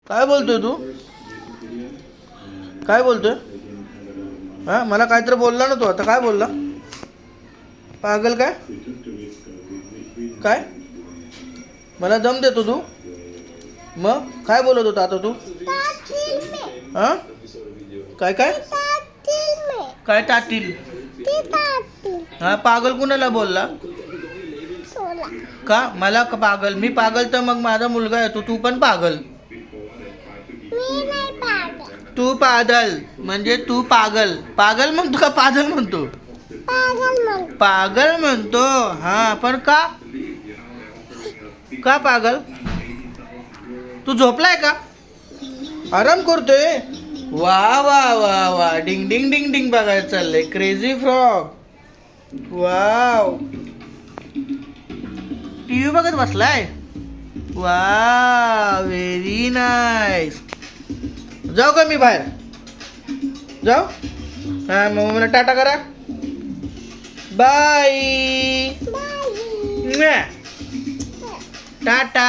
काय बोलतोय तू? काय बोलतोय? हा, मला काहीतरी बोलला ना तू. आता काय बोलला? पागल काय? काय? मला दम देतो तू? मग काय बोलत होता आता तू? हा, काय काय काय टाटील? हा, पागल कुणाला बोलला? का मला का पागल? मी पागल तर मग माझा मुलगा आहे. तू पण पागल. तू पागल म्हणजे तू पागल. पागल म्हणतो का पागल म्हणतो? पागल म्हणतो. हा, पण का? का पागल? तू झोपलाय का? आराम करतोय. वा वा वा वा, डिंग डिंग डिंग डिंग बघायला चाललंय. Crazy frog. वाव, टीव्ही बघत बसलाय. वा, व्हेरी नाईस. जाऊ का मी बाहेर? जाऊ? हा, मग मला टाटा करा. बाय. टाटा.